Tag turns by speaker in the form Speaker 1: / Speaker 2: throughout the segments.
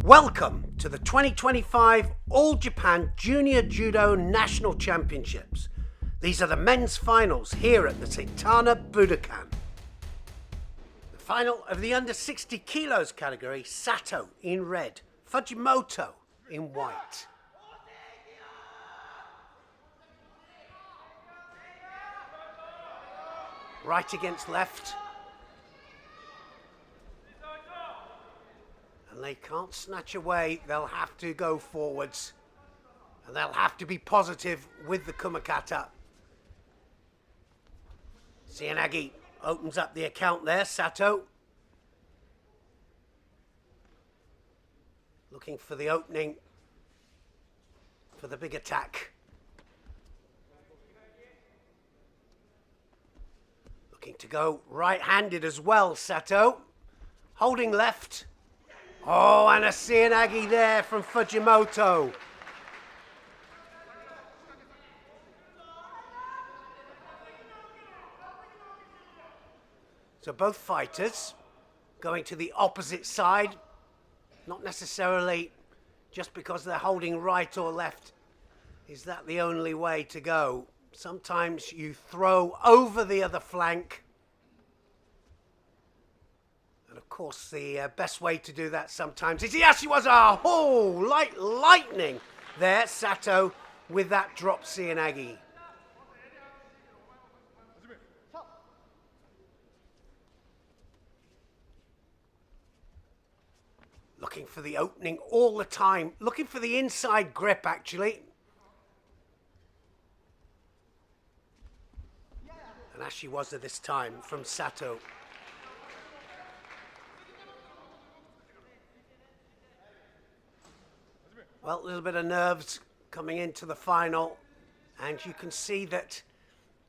Speaker 1: Welcome to the 2025 All Japan Junior Judo National Championships. These are the men's finals here at the Seitana Budokan. The final of the under 60 kilos category, Sato in red, Fujimoto in white. Right against left. And they can't snatch away, they'll have to go forwards. And they'll have to be positive with the Kumakata. Seoinage opens up the account there, Sato. Looking for the opening for the big attack. Looking to go right-handed as well, Sato. Holding left. Oh, and a Seoinage there from Fujimoto. So both fighters going to the opposite side, not necessarily just because they're holding right or left. Is that the only way to go? Sometimes you throw over the other flank. And of course, the best way to do that sometimes is the Ashiwaza. Oh, like lightning there, Sato, with that drop Seoinage. Looking for the opening all the time. Looking for the inside grip, actually. And Ashiwaza this time from Sato. Well, a little bit of nerves coming into the final. And you can see that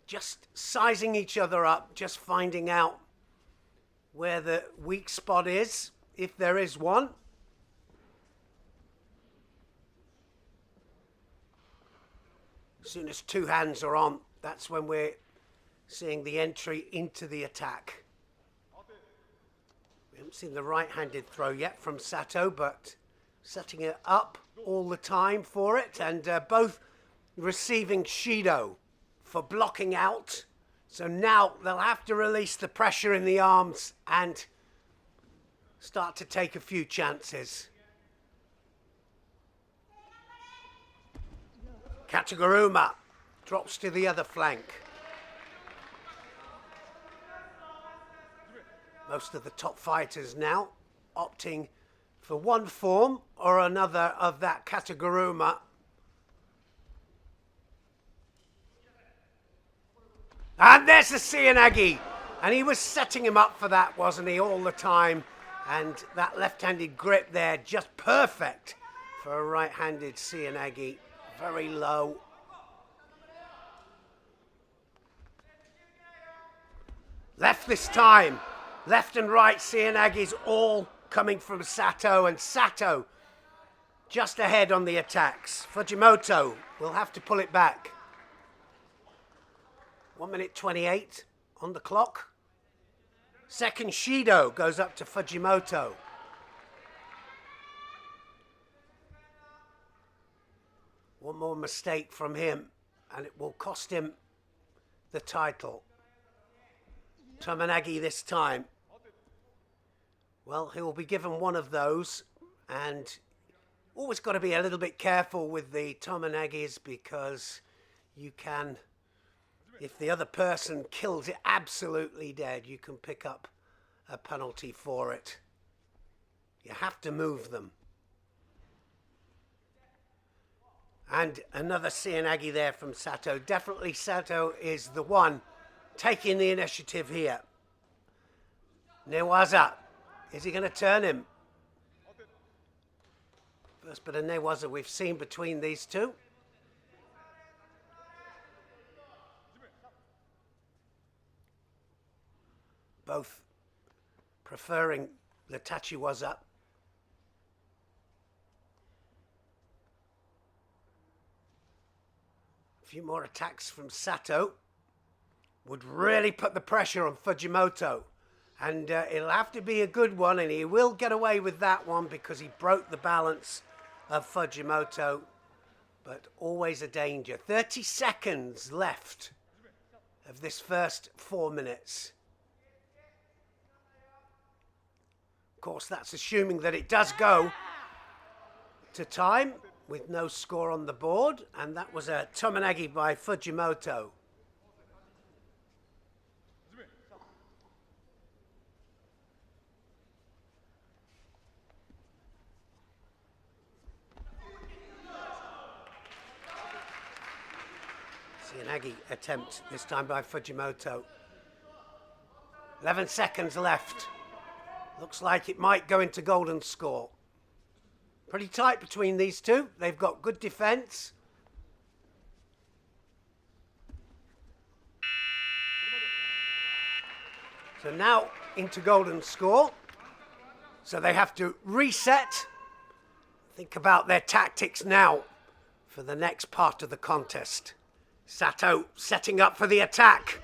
Speaker 1: just sizing each other up, just finding out where the weak spot is, if there is one. As soon as two hands are on, that's when we're seeing the entry into the attack. We haven't seen the right-handed throw yet from Sato, but setting it up all the time for it, and both receiving Shido for blocking out. So now they'll have to release the pressure in the arms and start to take a few chances. Kataguruma drops to the other flank. Most of the top fighters now opting for one form or another of that Kataguruma. And there's the Seoinage. And he was setting him up for that, wasn't he, all the time. And that left-handed grip there, just perfect for a right-handed Seoinage. Very low. Left this time. Left and right Seoinages all coming from Sato, and Sato just ahead on the attacks. Fujimoto will have to pull it back. 1 minute 28 on the clock. Second Shido goes up to Fujimoto. One more mistake from him and it will cost him the title. Tominagi this time. Well, he will be given one of those, and always got to be a little bit careful with the Tominages, because you can, if the other person kills it absolutely dead, you can pick up a penalty for it. You have to move them. And another Seoinage there from Sato. Definitely Sato is the one taking the initiative here. Newaza. Is he going to turn him? First bit of Newaza we've seen between these two. Both preferring the Tachiwaza. A few more attacks from Sato would really put the pressure on Fujimoto. And it'll have to be a good one, and he will get away with that one because he broke the balance of Fujimoto. But always a danger. 30 seconds left of this first 4 minutes. Of course, that's assuming that it does go to time with no score on the board. And that was a Tomoe by Fujimoto. Seoinage attempt this time by Fujimoto. 11 seconds left. Looks like it might go into golden score. Pretty tight between these two. They've got good defense. So now into golden score. So they have to reset. Think about their tactics now for the next part of the contest. Sato setting up for the attack.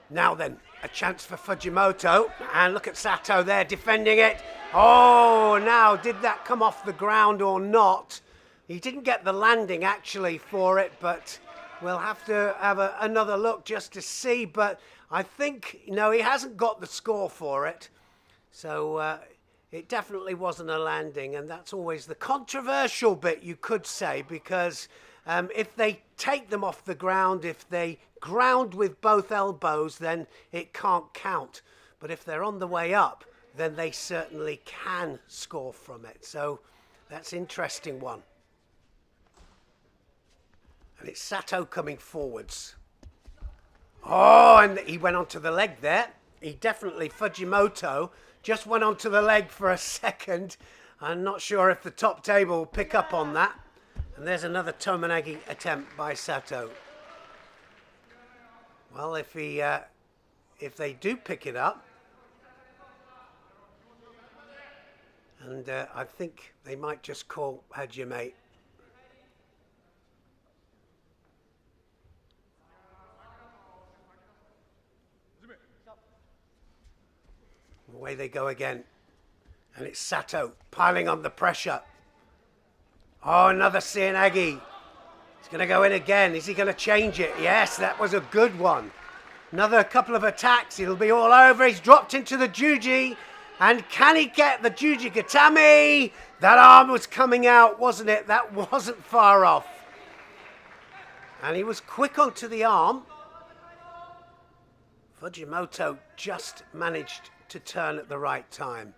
Speaker 1: Now then, a chance for Fujimoto. And look at Sato there defending it. Oh, now did that come off the ground or not? He didn't get the landing actually for it, but we'll have to have another look just to see. But I think, no, he hasn't got the score for it. So it definitely wasn't a landing. And that's always the controversial bit, you could say, because if they take them off the ground, if they ground with both elbows, then it can't count. But if they're on the way up, then they certainly can score from it. So that's an interesting one. And it's Sato coming forwards. Oh, and he went onto the leg there. He definitely, Fujimoto, just went onto the leg for a second. I'm not sure if the top table will pick up on that. And there's another Tomoe attempt by Sato. Well, if they do pick it up, and I think they might just call Hajime. Away they go again. And it's Sato piling on the pressure. Oh, another Seoinage. He's going to go in again. Is he going to change it? Yes, that was a good one. Another couple of attacks. It'll be all over. He's dropped into the Juji. And can he get the Juji Gatame? That arm was coming out, wasn't it? That wasn't far off. And he was quick onto the arm. Fujimoto just managed to turn at the right time.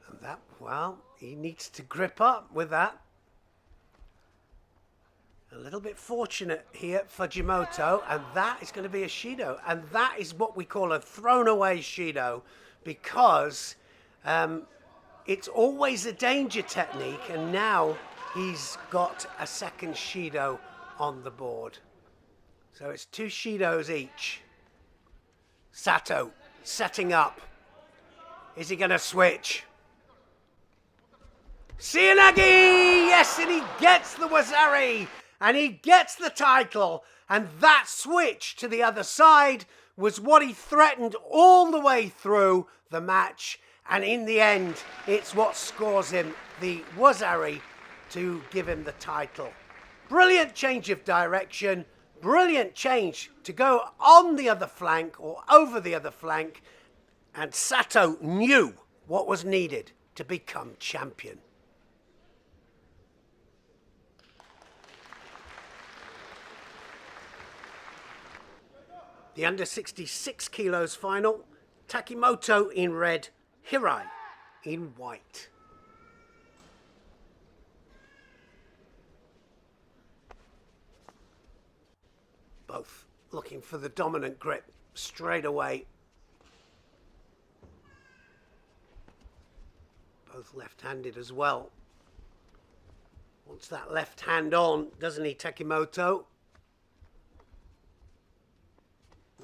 Speaker 1: And that, well, he needs to grip up with that. A little bit fortunate here, Fujimoto, and that is going to be a Shido. And that is what we call a thrown away Shido, because it's always a danger technique, and now he's got a second Shido on the board. So it's 2 Shidos each. Sato setting up. Is he going to switch? Seoinage! Yes, and he gets the Wazari! And he gets the title. And that switch to the other side was what he threatened all the way through the match. And in the end, it's what scores him the Wazari to give him the title. Brilliant change of direction. Brilliant change to go on the other flank or over the other flank. And Sato knew what was needed to become champion. The under 66 kilos final, Takimoto in red, Hirai in white. Both looking for the dominant grip straight away. Both left-handed as well. Wants that left hand on, doesn't he, Takimoto?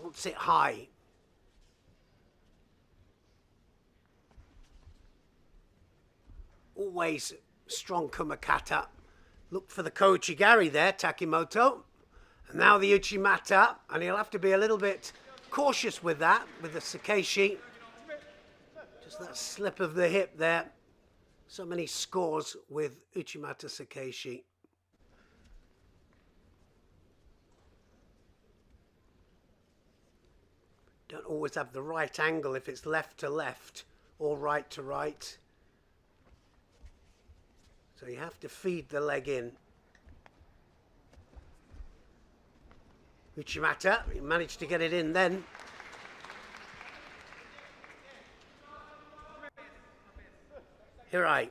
Speaker 1: Wants it high. Always strong Kumakata. Look for the Kouchigari there, Takimoto. And now the Uchimata, and he'll have to be a little bit cautious with that, with the Sakeshi. Just that slip of the hip there. So many scores with Uchimata Sakeshi. Don't always have the right angle if it's left to left or right to right. So you have to feed the leg in. Uchimata, he managed to get it in then. Hirai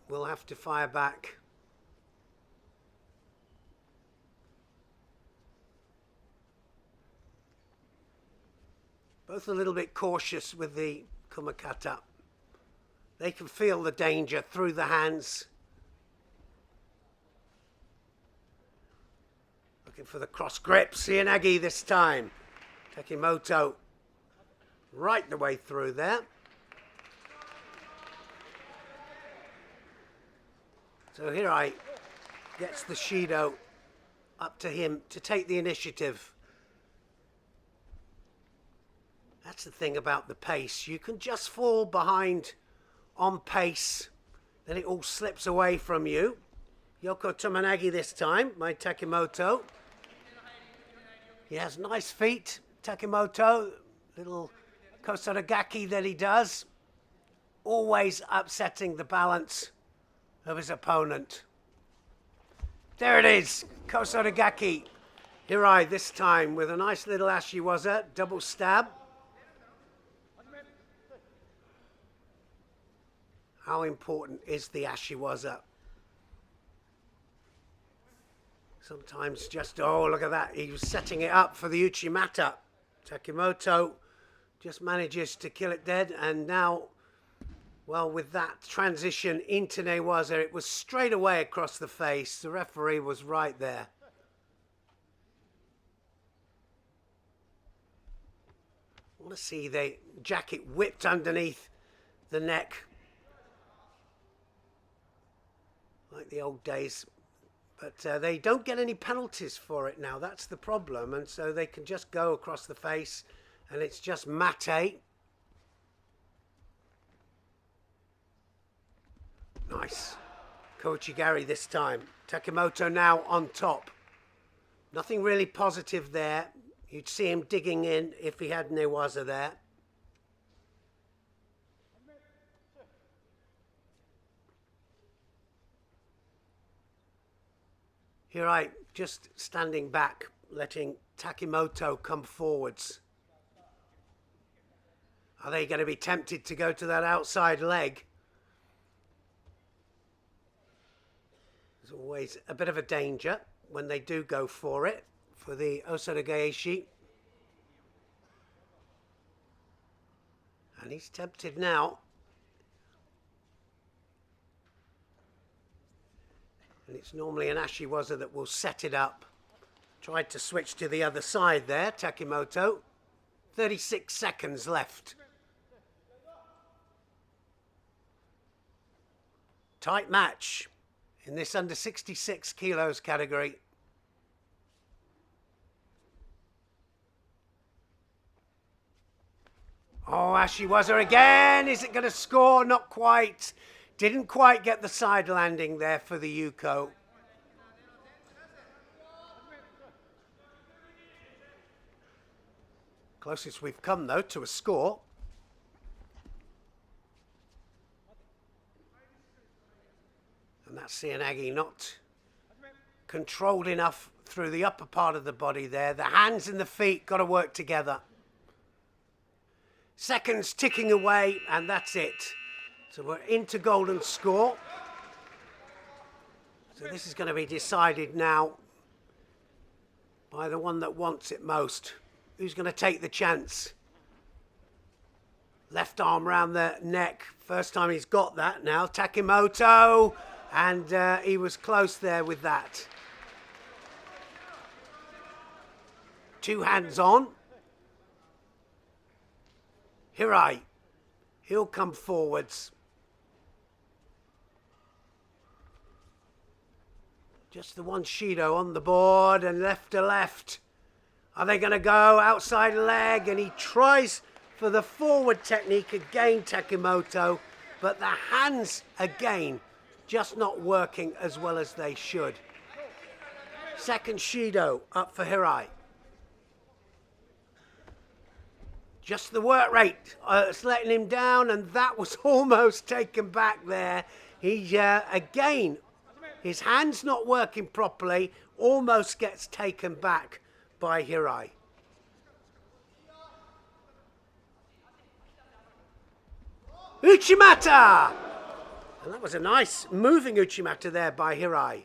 Speaker 1: will have to fire back. Both a little bit cautious with the Kumakata. They can feel the danger through the hands. Looking for the cross grip. Seoinage this time. Takimoto right the way through there. So Hirai gets the Shido up to him to take the initiative. That's the thing about the pace. You can just fall behind on pace, then it all slips away from you. Yoko Tominagi this time by Takimoto. He has nice feet, Takimoto. Little Kosaragaki that he does. Always upsetting the balance of his opponent. There it is, Kosaragaki. Hirai this time with a nice little Ashiwaza, double stab. How important is the Ashiwaza? Sometimes just, oh, look at that. He was setting it up for the Uchimata. Takimoto just manages to kill it dead. And now, well, with that transition into Newaza, it was straight away across the face. The referee was right there. I want to see the jacket whipped underneath the neck. Like the old days. But they don't get any penalties for it now. That's the problem. And so they can just go across the face. And it's just mate. Nice. Kouchigari this time. Takimoto now on top. Nothing really positive there. You'd see him digging in if he had Newaza there. Hirai just standing back, letting Takimoto come forwards. Are they going to be tempted to go to that outside leg? There's always a bit of a danger when they do go for it, for the Osotogaishi. And he's tempted now. And it's normally an Ashiwaza that will set it up. Tried to switch to the other side there, Takimoto. 36 seconds left. Tight match in this under 66 kilos category. Oh, Ashiwaza again. Is it going to score? Not quite. Didn't quite get the side landing there for the Yuko. Closest we've come, though, to a score. And that's Seoinage not controlled enough through the upper part of the body there. The hands and the feet got to work together. Seconds ticking away, and that's it. So we're into golden score. So this is going to be decided now by the one that wants it most. Who's going to take the chance? Left arm round the neck. First time he's got that now. Takimoto. And he was close there with that. Two hands on. Hirai. He'll come forwards. Just the one Shido on the board and left to left. Are they going to go outside leg? And he tries for the forward technique again, Takimoto. But the hands again just not working as well as they should. Second Shido up for Hirai. Just the work rate, it's letting him down, and that was almost taken back there. He, again, his hand's not working properly, almost gets taken back by Hirai. Uchimata! And that was a nice moving Uchimata there by Hirai.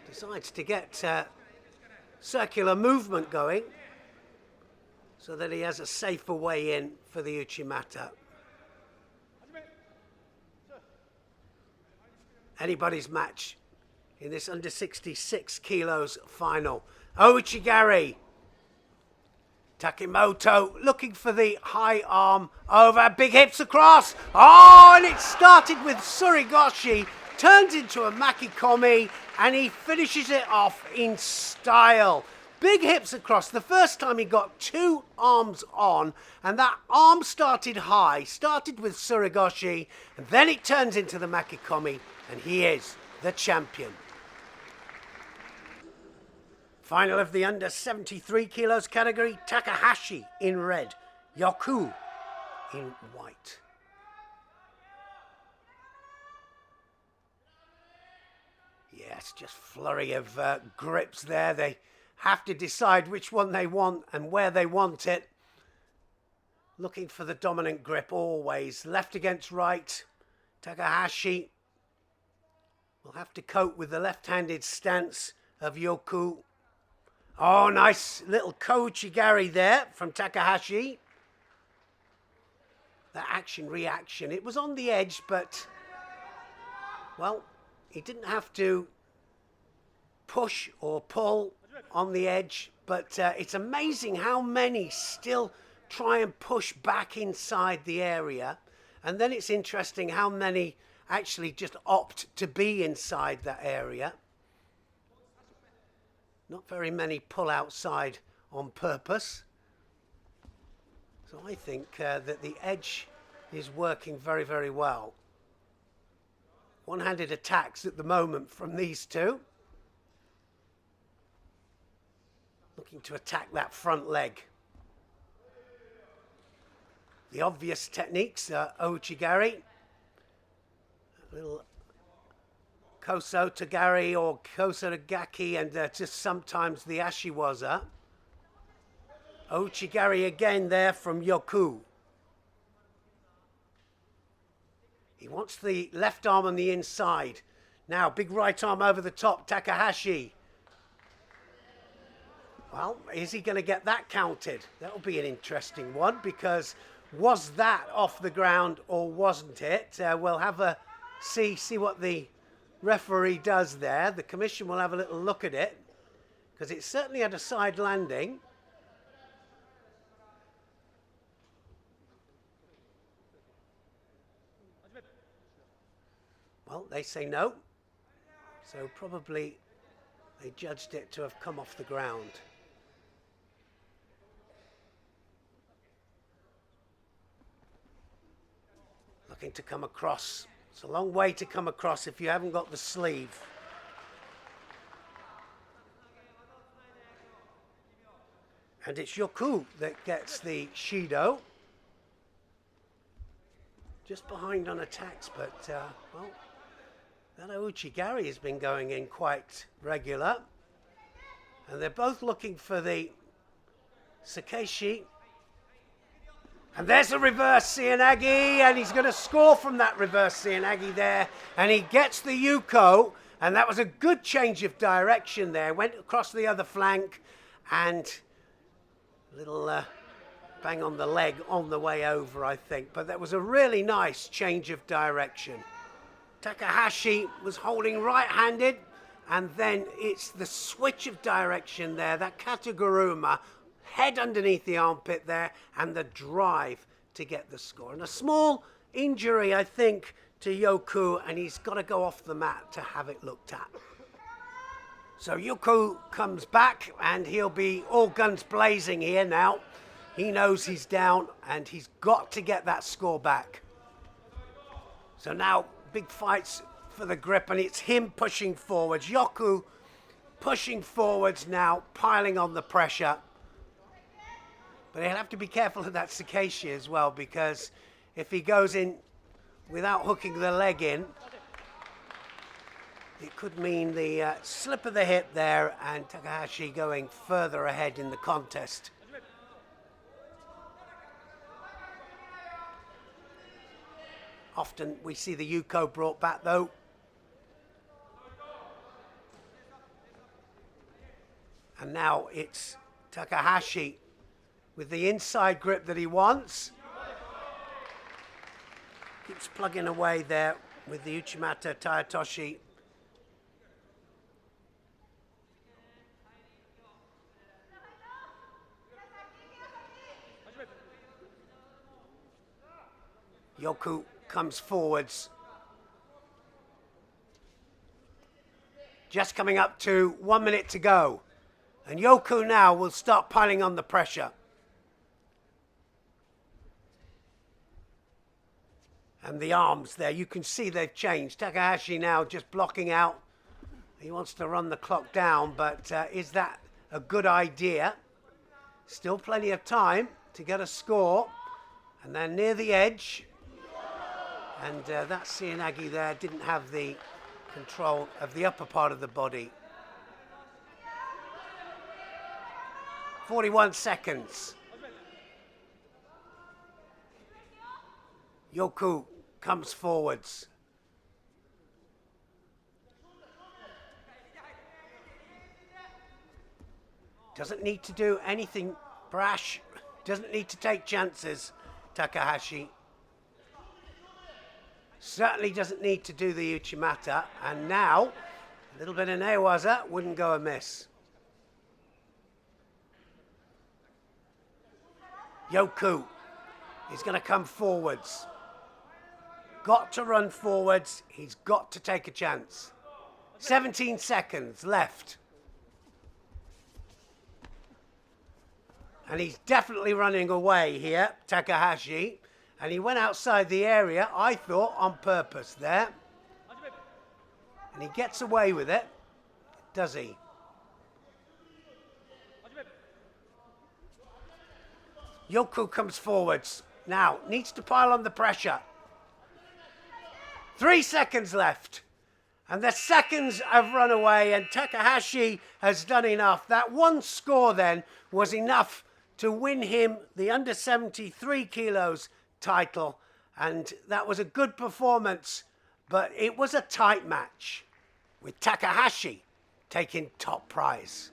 Speaker 1: Decides to get circular movement going so that he has a safer way in for the Uchimata. Anybody's match in this under 66 kilos final. Ouchigari. Takimoto looking for the high arm over, big hips across. Oh, and it started with Surigoshi, turns into a Makikomi, and he finishes it off in style. Big hips across. The first time he got two arms on, and that arm started high, started with Surigoshi, and then it turns into the Makikomi, and he is the champion. Final of the under 73 kilos category, Takahashi in red, Yoku in white. Yes, just flurry of grips there. They have to decide which one they want and where they want it. Looking for the dominant grip always. Left against right. Takahashi will have to cope with the left-handed stance of Yoku. Oh, nice little Kouchigari there from Takahashi. That action-reaction. It was on the edge, but, well, he didn't have to push or pull on the edge, but it's amazing how many still try and push back inside the area. And then it's interesting how many actually just opt to be inside that area. Not very many pull outside on purpose. So I think that the edge is working very, very well. One-handed attacks at the moment from these two. Looking to attack that front leg. The obvious techniques are Ouchigari, a little Koso Tagari or Koso Tagaki, and just sometimes the Ashiwaza. Ouchigari again there from Yoku. He wants the left arm on the inside. Now, big right arm over the top, Takahashi. Well, is he going to get that counted? That'll be an interesting one, because was that off the ground or wasn't it? We'll have a see what the referee does there. The commission will have a little look at it, because it certainly had a side landing. Well, they say no, so probably they judged it to have come off the ground. Looking to come across. It's a long way to come across if you haven't got the sleeve. And it's Yoku that gets the Shido. Just behind on attacks, but, well, that Ouchigari has been going in quite regular. And they're both looking for the Sakeshi. And there's a reverse Seoinage, and he's going to score from that reverse Seoinage there. And he gets the Yuko, and that was a good change of direction there. Went across the other flank, and a little bang on the leg on the way over, I think. But that was a really nice change of direction. Takahashi was holding right-handed, and then it's the switch of direction there, that Kataguruma, head underneath the armpit there, and the drive to get the score. And a small injury, I think, to Yoku, and he's got to go off the mat to have it looked at. So Yoku comes back, and he'll be all guns blazing here now. He knows he's down, and he's got to get that score back. So now, big fights for the grip, and it's him pushing forwards. Yoku pushing forwards now, piling on the pressure. But he'll have to be careful of that Sakeshi as well, because if he goes in without hooking the leg in, it could mean the slip of the hip there, and Takahashi going further ahead in the contest. Often we see the Yuko brought back though. And now it's Takahashi with the inside grip that he wants. Keeps plugging away there with the Uchimata Tayatoshi. Yoku comes forwards. Just coming up to 1 minute to go. And Yoku now will start piling on the pressure. And the arms there, you can see they've changed. Takahashi now just blocking out. He wants to run the clock down, but is that a good idea? Still plenty of time to get a score. And they're near the edge. And that Seoinage there didn't have the control of the upper part of the body. 41 seconds. Yoku comes forwards. Doesn't need to do anything brash. Doesn't need to take chances, Takahashi. Certainly doesn't need to do the Uchimata. And now, a little bit of Newaza wouldn't go amiss. Yoku is going to come forwards. Got to run forwards. He's got to take a chance. 17 seconds left. And he's definitely running away here, Takahashi. And he went outside the area, I thought, on purpose there. And he gets away with it, does he? Yoku comes forwards. Now, needs to pile on the pressure. 3 seconds left. And the seconds have run away, and Takahashi has done enough. That one score then was enough to win him the under 73 kilos title, and that was a good performance, but it was a tight match with Takahashi taking top prize.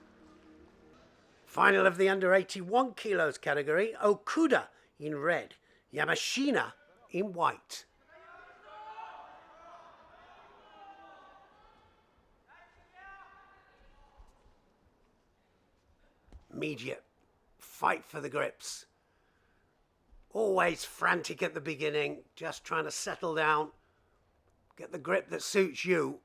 Speaker 1: Final of the under 81 kilos category, Okuda in red, Yamashina in white. Immediate fight for the grips. Always frantic at the beginning, just trying to settle down, get the grip that suits you.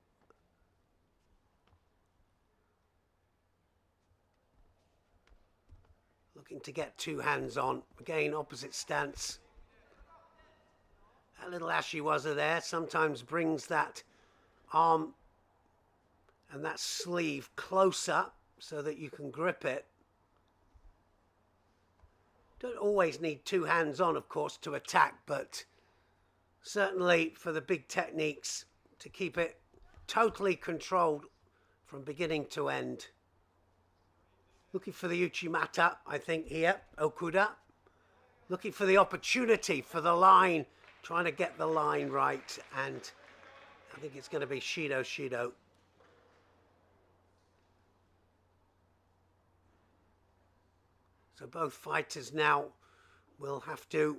Speaker 1: Looking to get two hands on. Again, opposite stance. That little Ashiwaza there sometimes brings that arm and that sleeve closer so that you can grip it. Don't always need two hands on, of course, to attack, but certainly for the big techniques, to keep it totally controlled from beginning to end. Looking for the Uchimata, I think, here, Okuda. Looking for the opportunity for the line, trying to get the line right, and I think it's going to be Shido. So both fighters now will have to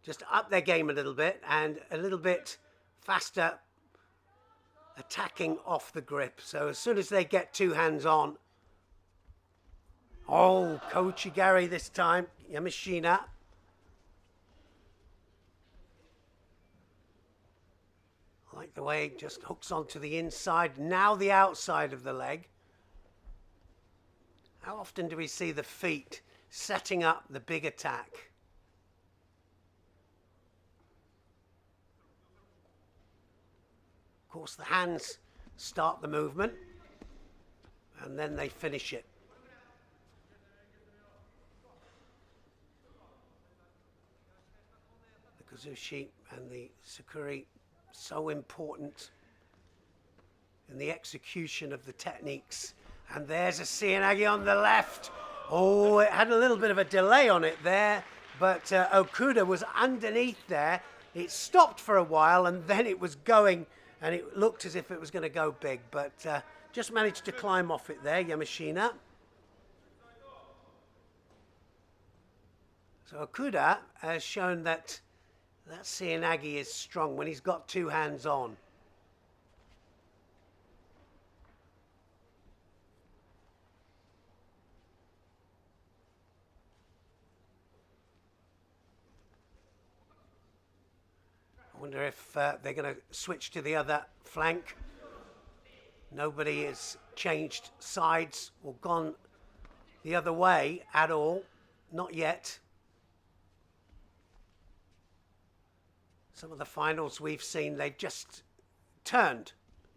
Speaker 1: just up their game a little bit and a little bit faster attacking off the grip. So as soon as they get two hands on, oh, Kouchigari this time, Yamashina. Like the way it just hooks onto the inside, now the outside of the leg. How often do we see the feet setting up the big attack? Of course, the hands start the movement and then they finish it. The Kozushi and the Sukuri, so important in the execution of the techniques. And there's a Seoinage on the left. Oh, it had a little bit of a delay on it there, but Okuda was underneath there. It stopped for a while and then it was going, and it looked as if it was going to go big, but just managed to climb off it there, Yamashina. So Okuda has shown that Seoinage is strong when he's got two hands on. I wonder if they're going to switch to the other flank. Nobody has changed sides or gone the other way at all. Not yet. Some of the finals we've seen, they just turned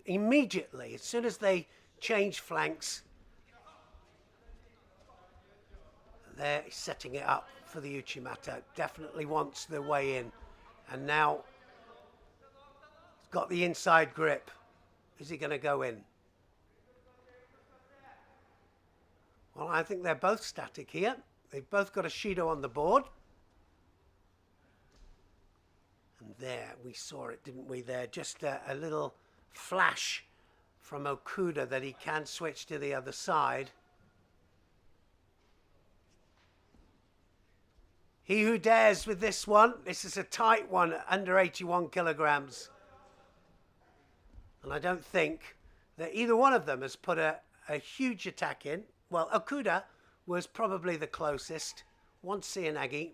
Speaker 1: immediately. As soon as they changed flanks, they're setting it up for the Uchimata. Definitely wants the way in. And now he's got the inside grip. Is he going to go in? Well, I think they're both static here. They've both got a Shido on the board. And there, we saw it, didn't we? There, just a little flash from Okuda that he can switch to the other side. He who dares with this one. This is a tight one, under 81 kilograms. And I don't think that either one of them has put a huge attack in. Well, Okuda was probably the closest. One Seoinage.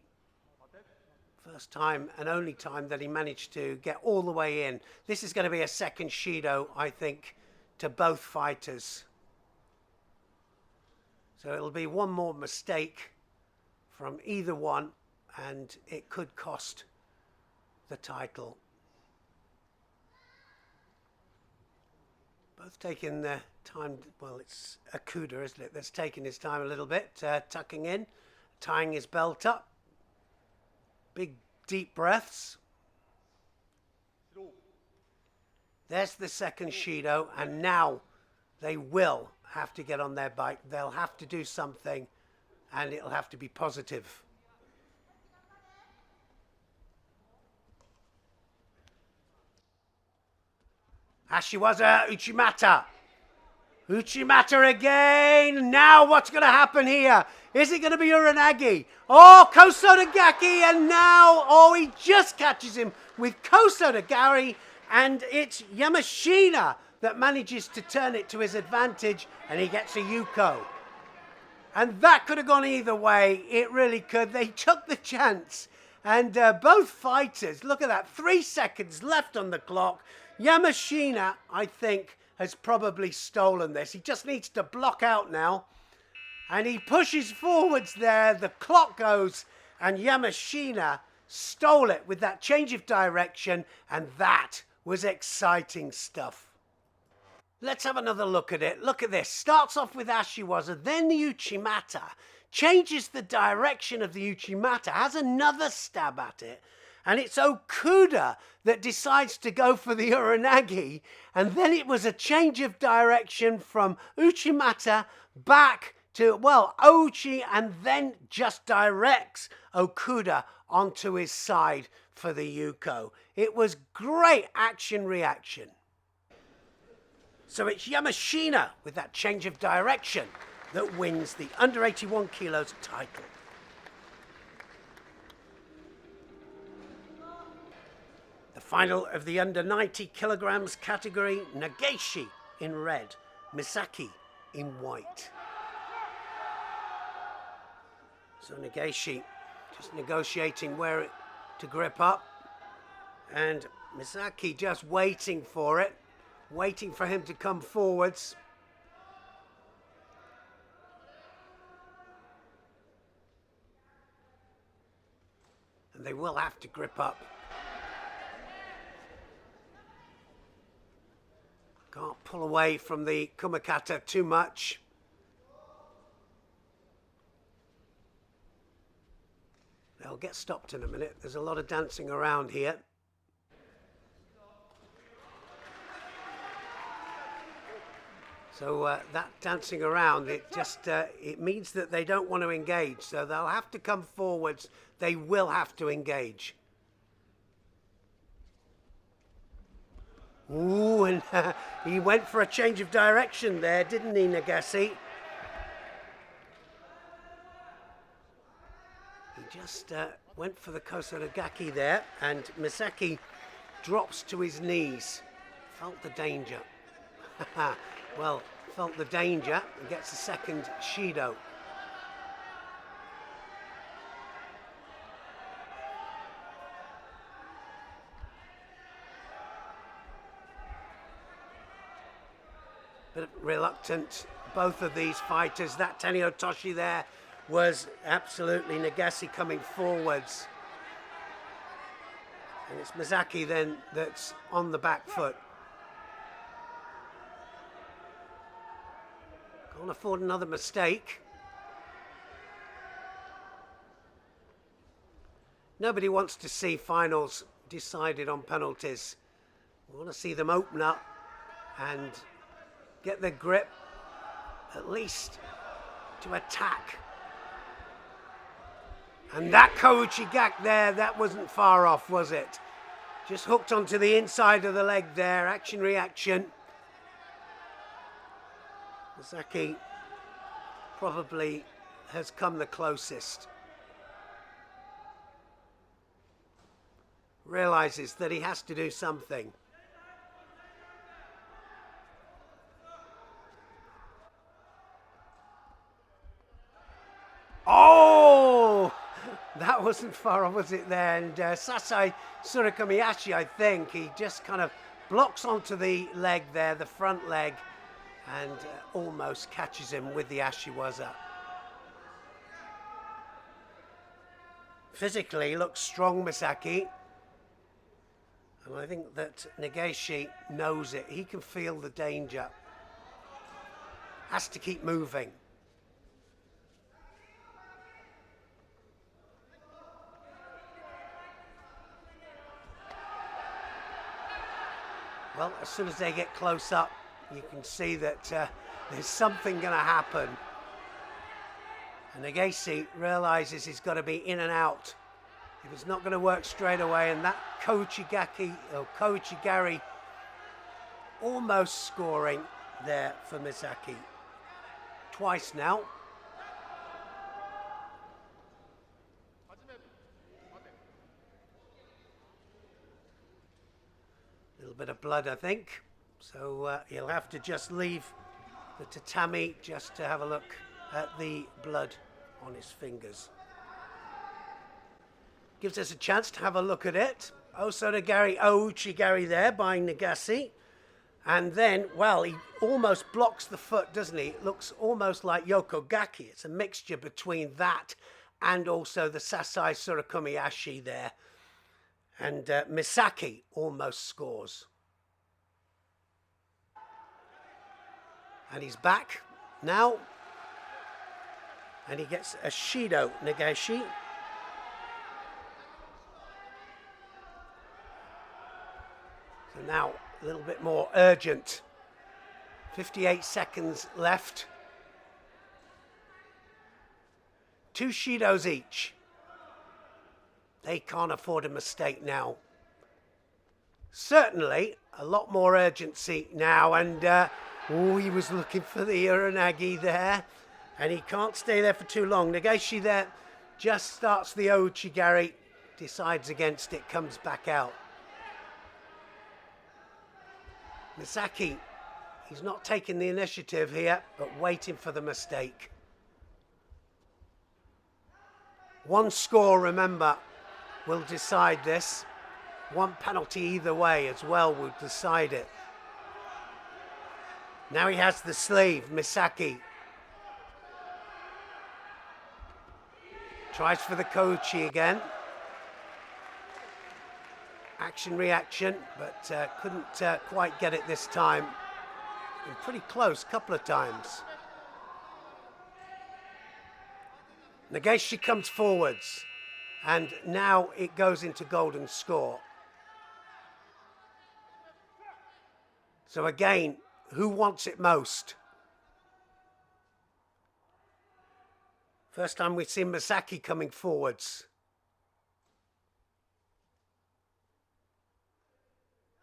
Speaker 1: First time and only time that he managed to get all the way in. This is going to be a second Shido, I think, to both fighters. So it'll be one more mistake from either one, and it could cost the title. Both taking their time. Well, it's Okuda, isn't it? That's taking his time a little bit, tucking in, tying his belt up. Big, deep breaths. There's the second Shido, and now they will have to get on their bike. They'll have to do something, and it'll have to be positive. Ashiwaza Uchimata. Uchimata again. Now what's going to happen here? Is it going to be Uranagi? Oh, Kosotagaki, and now, oh, he just catches him with Kosotagari, and it's Yamashina that manages to turn it to his advantage, and he gets a Yuko. And that could have gone either way. It really could. They took the chance. And both fighters, look at that, 3 seconds left on the clock. Yamashina, I think, has probably stolen this. He just needs to block out now. And he pushes forwards there. The clock goes. And Yamashina stole it with that change of direction. And that was exciting stuff. Let's have another look at it. Look at this. Starts off with Ashiwaza, then the Uchimata. Changes the direction of the Uchimata. Has another stab at it. And it's Okuda that decides to go for the Uranagi. And then it was a change of direction from Uchimata back to, well, Ouchi, and then just directs Okuda onto his side for the Yuko. It was great action-reaction. So it's Yamashina with that change of direction that wins the under 81 kilos title. The final of the under 90 kilograms category, Nageshi in red, Misaki in white. So Nageshi just negotiating where to grip up, and Misaki just waiting for it, waiting for him to come forwards. And they will have to grip up. Can't pull away from the Kumakata too much. They'll get stopped in a minute. There's a lot of dancing around here. So that dancing around, it means that they don't want to engage. So they'll have to come forwards. They will have to engage. Ooh, and he went for a change of direction there, didn't he, Nagase? He just went for the Kosaragaki there, and Misaki drops to his knees. Felt the danger. Well, felt the danger and gets a second Shido. Bit reluctant, both of these fighters. That Teniotoshi there was absolutely Nagase coming forwards. And it's Misaki then that's on the back foot. Can't afford another mistake. Nobody wants to see finals decided on penalties. We want to see them open up and get their grip, at least to attack. And that Kouchigak there, that wasn't far off, was it? Just hooked onto the inside of the leg there, action-reaction. Misaki probably has come the closest. Realizes that he has to do something. Oh! That wasn't far off, was it there? And Sasai Surikomiyashi, I think, he just kind of blocks onto the leg there, the front leg, and almost catches him with the Ashiwaza. Physically looks strong, Misaki. And I think that Nagase knows it. He can feel the danger. Has to keep moving. Well, as soon as they get close up, you can see that there's something going to happen. And Nagase realizes he's got to be in and out. If it's not going to work straight away, and that Kouchigari almost scoring there for Misaki. Twice now. A little bit of blood, I think. So he'll have to just leave the tatami just to have a look at the blood on his fingers. Gives us a chance to have a look at it. Ouchigari there by Nagase. And then, well, he almost blocks the foot, doesn't he? It looks almost like Yokogaki. It's a mixture between that and also the Sasai Surikomiyashi there. And Misaki almost scores. And he's back now. And he gets a Shido, Nagase. So now a little bit more urgent. 58 seconds left. 2 Shidos each. They can't afford a mistake now. Certainly a lot more urgency now. And he was looking for the Uranagi there. And he can't stay there for too long. Nagase there just starts the Ouchigari. Decides against it. Comes back out. Misaki, he's not taking the initiative here, but waiting for the mistake. One score, remember, will decide this. One penalty either way as well would decide it. Now he has the sleeve, Misaki. Tries for the Kouchi again. Action reaction, but couldn't quite get it this time. Been pretty close a couple of times. Negeshi comes forwards, and now it goes into golden score. So again, who wants it most? First time we've seen Misaki coming forwards.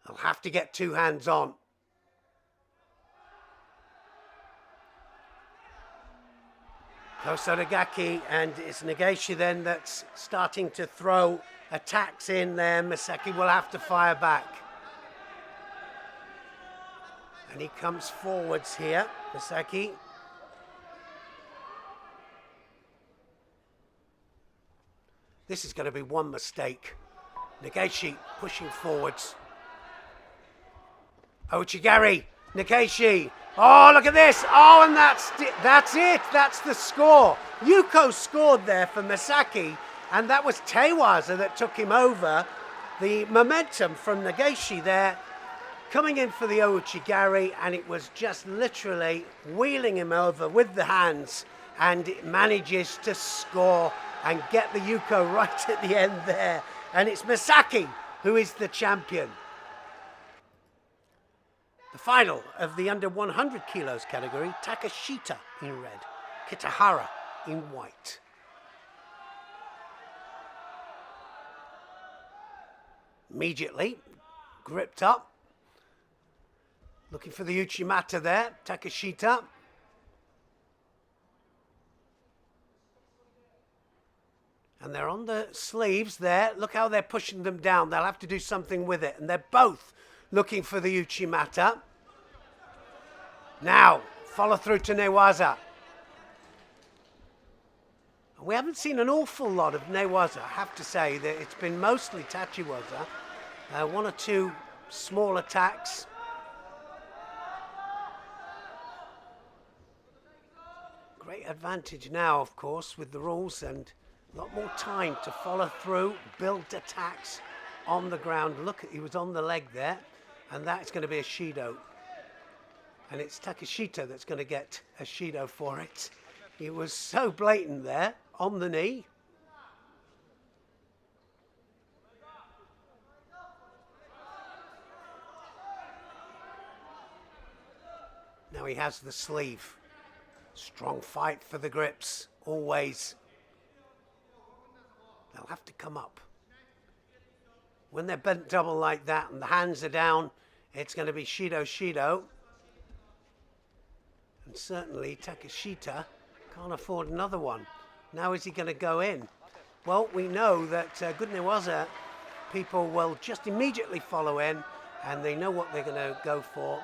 Speaker 1: I'll have to get two hands on. Kosaragaki, and it's Negeshi then that's starting to throw attacks in there. Misaki will have to fire back. And he comes forwards here, Misaki. This is going to be one mistake. Negeshi pushing forwards. Ouchigari, Negeshi. Oh, look at this. Oh, and that's it. That's the score. Yuko scored there for Misaki, and that was Tewaza that took him over. The momentum from Negeshi there, coming in for the Ouchigari, and it was just literally wheeling him over with the hands, and it manages to score and get the Yuko right at the end there. And it's Misaki who is the champion. The final of the under 100 kilos category, Takashita in red, Kitahara in white. Immediately gripped up, looking for the Uchimata there, Takashita. And they're on the sleeves there. Look how they're pushing them down. They'll have to do something with it. And they're both looking for the Uchimata. Now, follow through to Newaza. We haven't seen an awful lot of Newaza. I have to say that it's been mostly Tachiwaza. One or two small attacks. Great advantage now, of course, with the rules, and a lot more time to follow through, build attacks on the ground. Look, he was on the leg there, and that's going to be a Shido. And it's Takashita that's going to get a Shido for it. He was so blatant there, on the knee. Now he has the sleeve. Strong fight for the grips, always. They'll have to come up. When they're bent double like that and the hands are down, it's going to be Shido. And certainly Takashita can't afford another one. Now is he going to go in? Well, we know that Good Newaza people will just immediately follow in, and they know what they're going to go for.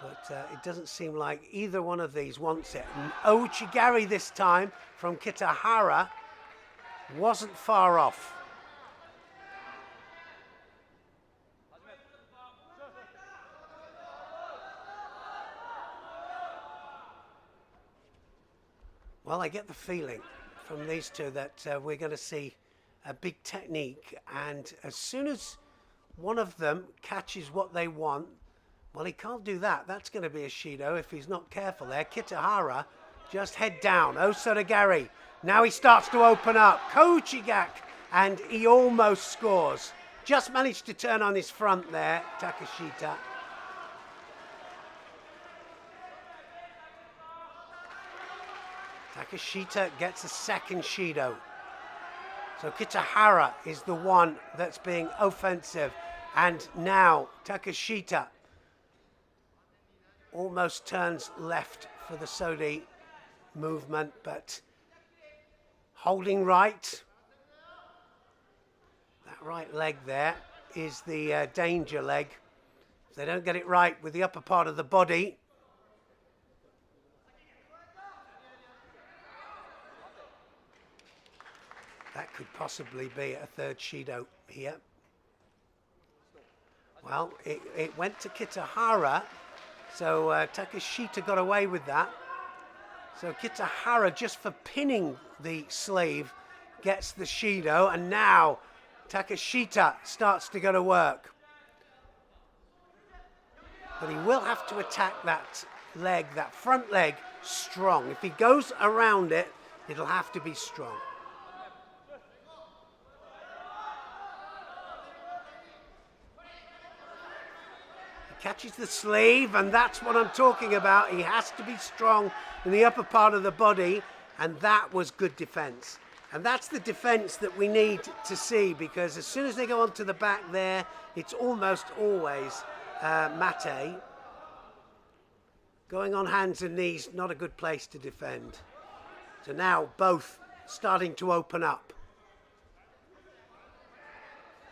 Speaker 1: But it doesn't seem like either one of these wants it. And Ouchigari this time from Kitahara wasn't far off. Well, I get the feeling from these two that we're going to see a big technique, and as soon as one of them catches what they want, well, he can't do that. That's going to be a Shido if he's not careful there. Kitahara, just head down. Osaragari. Now he starts to open up. Kouchigak, and he almost scores. Just managed to turn on his front there, Takashita. Takashita gets a second Shido. So Kitahara is the one that's being offensive. And now Takashita almost turns left for the Sodi movement, but holding right. That right leg there is the danger leg. If they don't get it right with the upper part of the body, that could possibly be a third Shido here. Well, it went to Kitahara, so Takeshita got away with that. So Kitahara, just for pinning the sleeve, gets the Shido, and now Takeshita starts to go to work. But he will have to attack that leg, that front leg, strong. If he goes around it, it'll have to be strong. Catches the sleeve, and that's what I'm talking about. He has to be strong in the upper part of the body, and that was good defense. And that's the defense that we need to see, because as soon as they go onto the back there, it's almost always mate. Going on hands and knees, not a good place to defend. So now both starting to open up.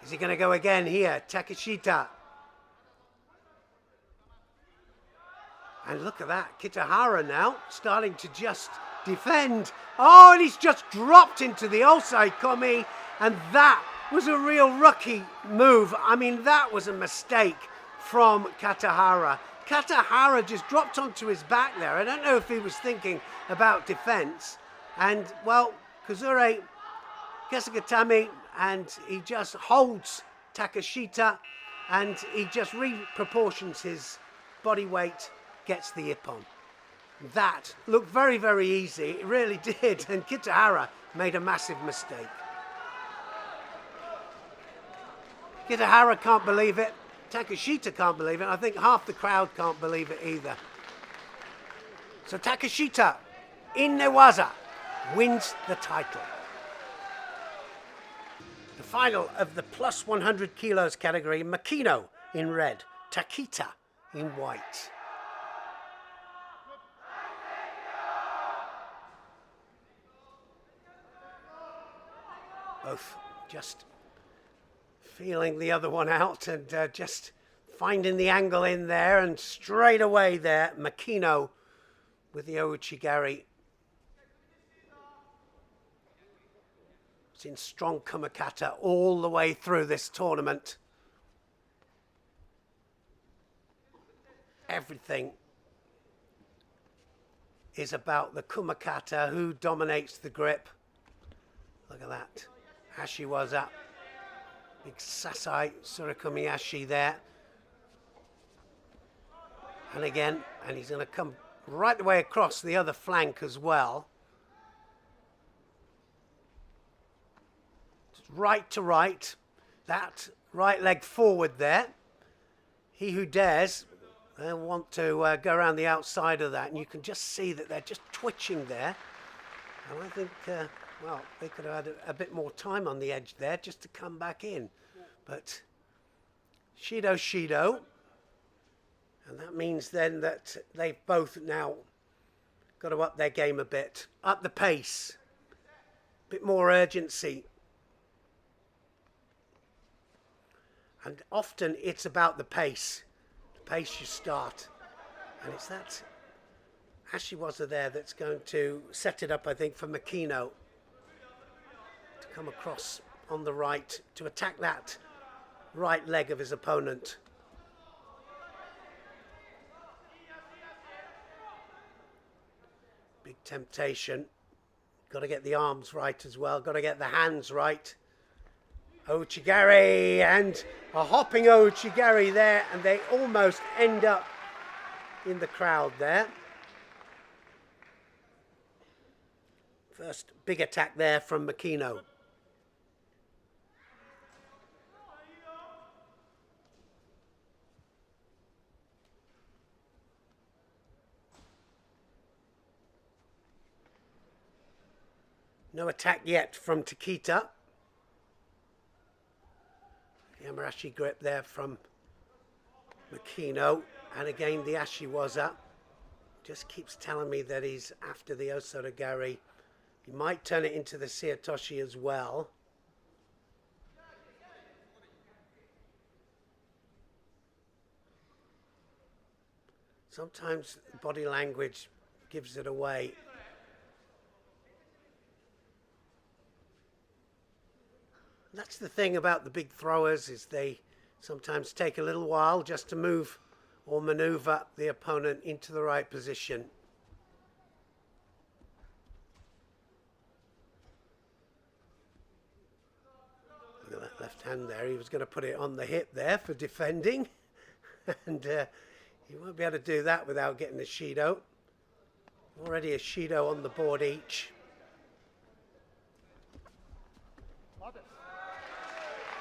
Speaker 1: Is he going to go again here? Takeshita. And look at that, Kitahara now starting to just defend. Oh, and he's just dropped into the Osai Komi, and that was a real rookie move. I mean, that was a mistake from Kitahara. Kitahara just dropped onto his back there. I don't know if he was thinking about defense. And, well, Kazure Kesugatami, and he just holds Takeshita, and he just reproportions his body weight, gets the ippon. That looked very, very easy. It really did. And Kitahara made a massive mistake. Kitahara can't believe it. Takeshita can't believe it. I think half the crowd can't believe it either. So Takeshita, in Newaza, wins the title. The final of the plus 100 kilos category, Makino in red, Takita in white. Both just feeling the other one out and just finding the angle in there, and straight away there, Makino with the Ouchigari. It's in strong Kumakata all the way through this tournament. Everything is about the Kumakata, who dominates the grip. Look at that. Ashiwaza. Big Sasai Surikumi Ashi there. And again, and he's going to come right the way across the other flank as well. Just right to right. That right leg forward there. He who dares, they'll want to go around the outside of that. And you can just see that they're just twitching there. And I think... well, they could have had a bit more time on the edge there just to come back in. Yeah. But Shido. And that means then that they've both now got to up their game a bit. Up the pace. A bit more urgency. And often it's about the pace. The pace you start. And it's that Ashiwaza there that's going to set it up, I think, for Makino. Come across on the right to attack that right leg of his opponent. Big temptation. Got to get the arms right as well. Got to get the hands right. Ouchigari, and a hopping Ouchigari there, and they almost end up in the crowd there. First big attack there from Makino. No attack yet from Takita. Yamarashi grip there from Makino. And again, the Ashiwaza just keeps telling me that he's after the Osotogari. He might turn it into the Seotoshi as well. Sometimes body language gives it away. That's the thing about the big throwers, is they sometimes take a little while just to move or maneuver the opponent into the right position. Look at that left hand there. He was going to put it on the hip there for defending. And he won't be able to do that without getting a Shido. Already a Shido on the board each.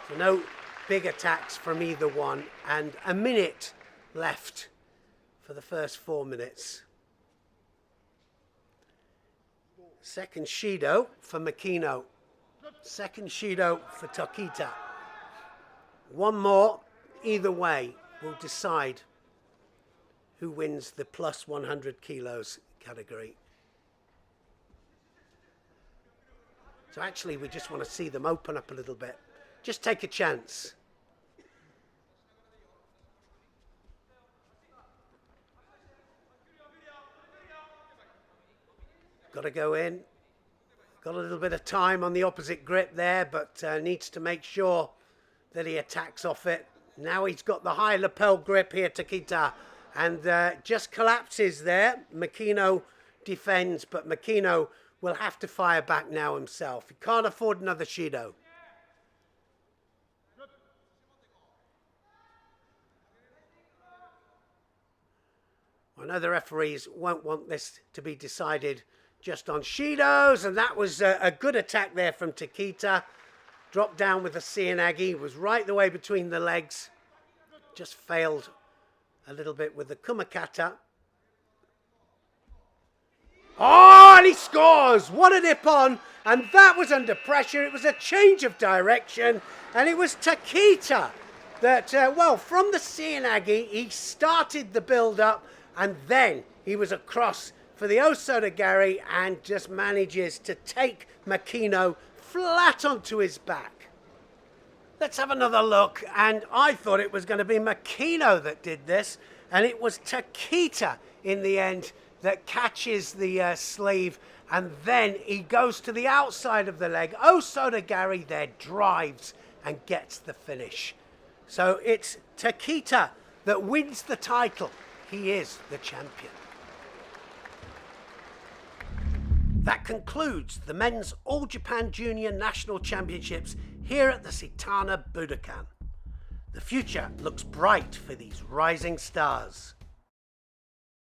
Speaker 1: So no big attacks from either one, and a minute left for the first 4 minutes. Second Shido for Makino. Second Shido for Tokita. One more, either way, will decide who wins the plus 100 kilos category. So actually we just want to see them open up a little bit. Just take a chance. Got to go in. Got a little bit of time on the opposite grip there, but needs to make sure that he attacks off it. Now he's got the high lapel grip here, Tokita, and just collapses there. Makino defends, but Makino will have to fire back now himself. He can't afford another Shido. I know the referees won't want this to be decided just on Shidos, and that was a good attack there from Tokita. Dropped down with the Seoinage, was right the way between the legs. Just failed a little bit with the Kumakata. Oh, and he scores! What a nippon! And that was under pressure. It was a change of direction, and it was Tokita that, well, from the Seoinage, he started the build-up, and then he was across for the Osotogari and just manages to take Makino flat onto his back. Let's have another look, and I thought it was going to be Makino that did this, and it was Tokita in the end that catches the sleeve, and then he goes to the outside of the leg. Osotogari there drives and gets the finish. So it's Tokita that wins the title. He is the champion. That concludes the Men's All Japan Junior National Championships here at the Seitana Budokan. The future looks bright for these rising stars.